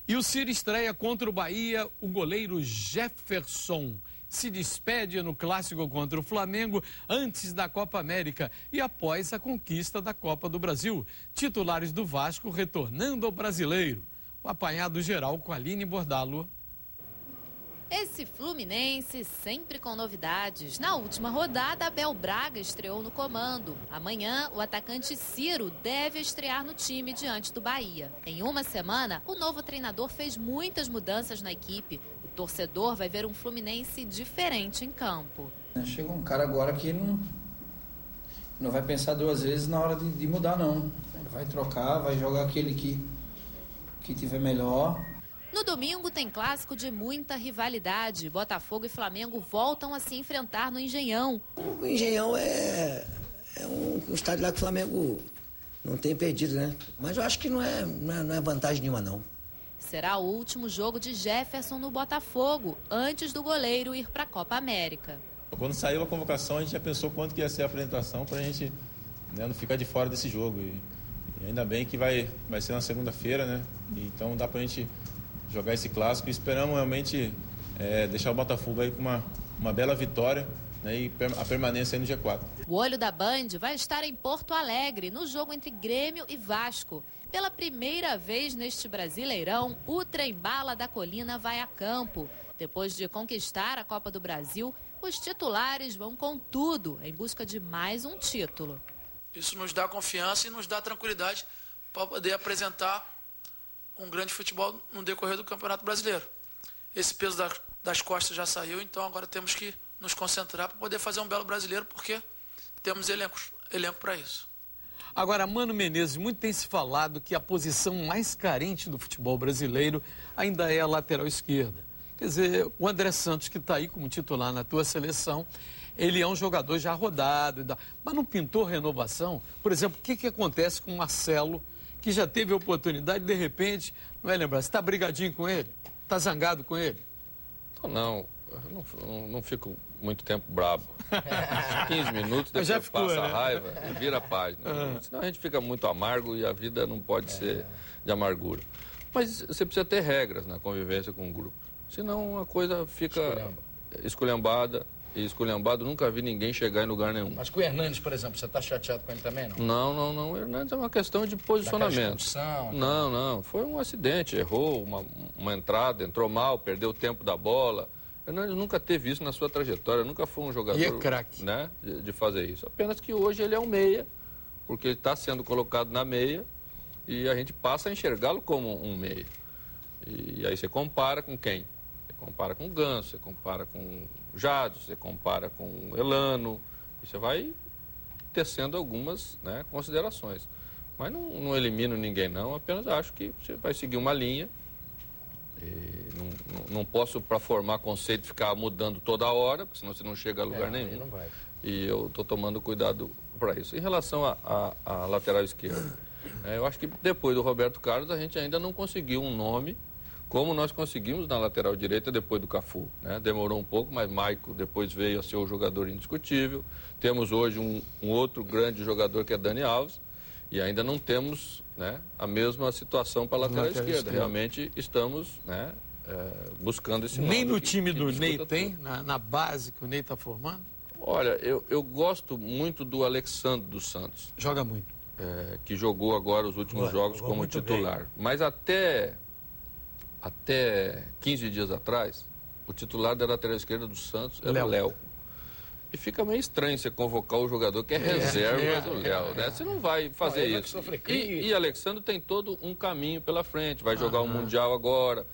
E o Ciro estreia contra o Bahia, o goleiro Jefferson se despede no clássico contra o Flamengo antes da Copa América e após a conquista da Copa do Brasil. Titulares do Vasco retornando ao Brasileiro. O apanhado geral com a Aline Bordalo. Esse Fluminense sempre com novidades. Na última rodada, Abel Braga estreou no comando. Amanhã, o atacante Ciro deve estrear no time diante do Bahia. Em uma semana, o novo treinador fez muitas mudanças na equipe. O torcedor vai ver um Fluminense diferente em campo. Chega um cara agora que não vai pensar duas vezes na hora de mudar, não. Ele vai trocar, vai jogar aquele que tiver melhor. No domingo tem clássico de muita rivalidade. Botafogo e Flamengo voltam a se enfrentar no Engenhão. O Engenhão é um estádio lá que o Flamengo não tem perdido, né? Mas eu acho que não é vantagem nenhuma, não. Será o último jogo de Jefferson no Botafogo, antes do goleiro ir para a Copa América. Quando saiu a convocação, a gente já pensou quanto que ia ser a apresentação para a gente, né, não ficar de fora desse jogo. E ainda bem que vai ser na segunda-feira, né? Então dá para a gente jogar esse clássico e esperamos realmente deixar o Botafogo aí com uma bela vitória, né, e a permanência aí no G4. O Olho da Band vai estar em Porto Alegre, no jogo entre Grêmio e Vasco. Pela primeira vez neste Brasileirão, o Trem-Bala da Colina vai a campo. Depois de conquistar a Copa do Brasil, os titulares vão com tudo em busca de mais um título. Isso nos dá confiança e nos dá tranquilidade para poder apresentar um grande futebol no decorrer do Campeonato Brasileiro. Esse peso das costas já saiu, então agora temos que nos concentrar para poder fazer um belo brasileiro, porque temos elenco para isso. Agora, Mano Menezes, muito tem se falado que a posição mais carente do futebol brasileiro ainda é a lateral esquerda. Quer dizer, o André Santos, que está aí como titular na tua seleção, ele é um jogador já rodado, mas não pintou renovação? Por exemplo, o que acontece com o Marcelo, que já teve a oportunidade, de repente, não é lembrar, você está brigadinho com ele? Está zangado com ele? Não fico muito tempo brabo. 15 minutos, depois passa a raiva e vira a página. Senão a gente fica muito amargo e a vida não pode ser de amargura. Mas você precisa ter regras na convivência com o grupo. Senão a coisa fica esculhambada. E esculhambado, nunca vi ninguém chegar em lugar nenhum. Mas com o Hernandes, por exemplo, você está chateado com ele também, não? Não. O Hernandes é uma questão de posicionamento. Não. Foi um acidente, errou uma entrada, entrou mal, perdeu o tempo da bola. O Hernandes nunca teve isso na sua trajetória, nunca foi um jogador, e é craque, né, de fazer isso. Apenas que hoje ele é um meia, porque ele está sendo colocado na meia e a gente passa a enxergá-lo como um meia. E aí você compara com quem? Você compara com o Ganso, você compara com o Jadson, você compara com o Elano, e você vai tecendo algumas, né, considerações. Mas não elimino ninguém, não, apenas acho que você vai seguir uma linha. Não posso, para formar conceito, ficar mudando toda hora, porque senão você não chega a lugar nenhum. Não vai. E eu estou tomando cuidado para isso. Em relação à lateral esquerda, eu acho que depois do Roberto Carlos a gente ainda não conseguiu um nome como nós conseguimos na lateral direita depois do Cafu, né? Demorou um pouco, mas Maico depois veio a ser o jogador indiscutível. Temos hoje um outro grande jogador que é Dani Alves e ainda não temos, né, a mesma situação para a lateral esquerda. Realmente estamos, né, buscando esse nome. Nem no time do Ney tem, na base que o Ney está formando? Olha, eu gosto muito do Alexandre dos Santos. Joga muito. Que jogou agora os últimos jogos como titular. Bem. Mas até 15 dias atrás, o titular da lateral esquerda do Santos era o Léo. E fica meio estranho você convocar o jogador que é reserva do Léo, né? Você não vai fazer isso. E Alexandre tem todo um caminho pela frente, vai jogar o Mundial agora,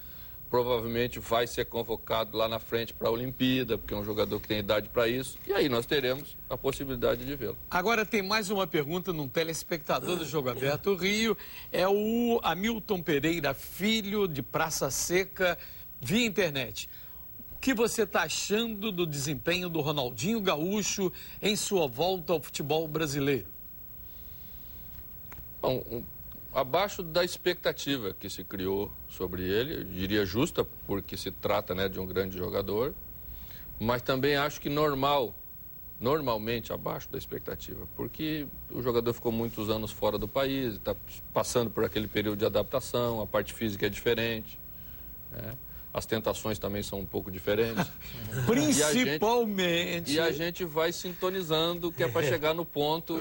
provavelmente vai ser convocado lá na frente para a Olimpíada, porque é um jogador que tem idade para isso, e aí nós teremos a possibilidade de vê-lo. Agora tem mais uma pergunta num telespectador do Jogo Aberto Rio, é o Hamilton Pereira Filho, de Praça Seca, via internet. O que você está achando do desempenho do Ronaldinho Gaúcho em sua volta ao futebol brasileiro? Bom, abaixo da expectativa que se criou sobre ele, eu diria justa, porque se trata, né, de um grande jogador, mas também acho que normal normalmente abaixo da expectativa, porque o jogador ficou muitos anos fora do país, está passando por aquele período de adaptação, a parte física é diferente, né? As tentações também são um pouco diferentes. Principalmente. E a gente vai sintonizando, que é para chegar no ponto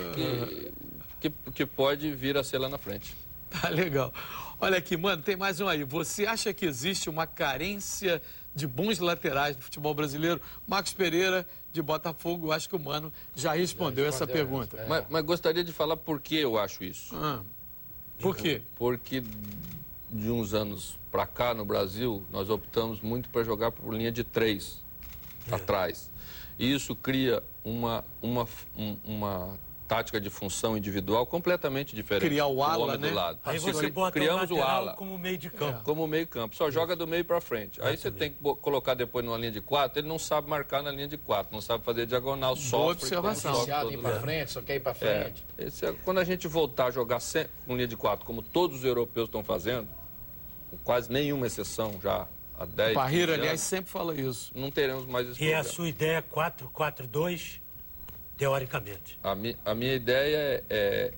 que pode vir a ser lá na frente. Tá legal. Olha aqui, mano, tem mais um aí. Você acha que existe uma carência de bons laterais no futebol brasileiro? Marcos Pereira, de Botafogo, acho que o Mano já respondeu essa pergunta. Mas gostaria de falar por que eu acho isso. Por quê? Porque de uns anos para cá, no Brasil, nós optamos muito para jogar por linha de 3 atrás. E isso cria uma tática de função individual completamente diferente. Criar o ala, né? Do lado. Aí você bota criamos o ala como meio de campo. Como meio campo. Só joga do meio para frente. Aí você tem que colocar depois numa linha de 4, ele não sabe marcar na linha de 4, não sabe fazer diagonal, Boa observação. Ir para frente, só quer ir para frente. Quando a gente voltar a jogar com linha de 4, como todos os europeus estão fazendo, com quase nenhuma exceção já há 10 Parreira, anos, aliás, sempre fala isso. Não teremos mais esse E problema. a sua ideia é 4-4-2, teoricamente? A minha ideia é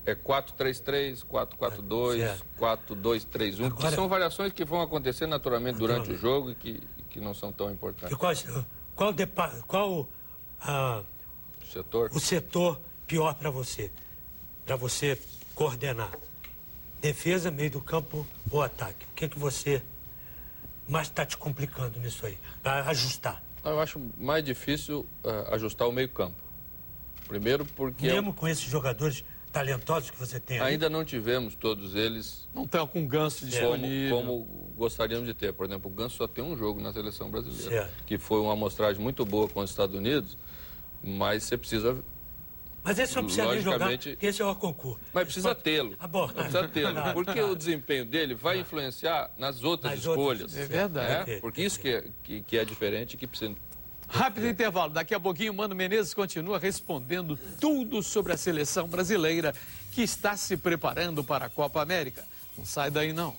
4-3-3, 4-4-2, 4-2-3-1, que são variações que vão acontecer naturalmente durante o jogo e que não são tão importantes. E qual setor? O setor pior para você coordenar? Defesa, meio do campo ou ataque? O que você mais está te complicando nisso aí, para ajustar? Eu acho mais difícil ajustar o meio campo. Primeiro porque... Mesmo com esses jogadores talentosos que você tem aí? Ainda não tivemos todos eles... Não estão com o Ganso disponível. Como gostaríamos de ter. Por exemplo, o Ganso só tem um jogo na seleção brasileira. Certo. Que foi uma amostragem muito boa com os Estados Unidos, mas você precisa... Mas esse não precisa nem jogar, porque esse é o concurso. Mas precisa tê-lo. Precisa tê-lo. Porque o desempenho dele vai influenciar nas outras escolhas. É verdade. Porque isso que é diferente e que precisa... Rápido intervalo. Daqui a pouquinho, Mano Menezes continua respondendo tudo sobre a seleção brasileira que está se preparando para a Copa América. Não sai daí, não.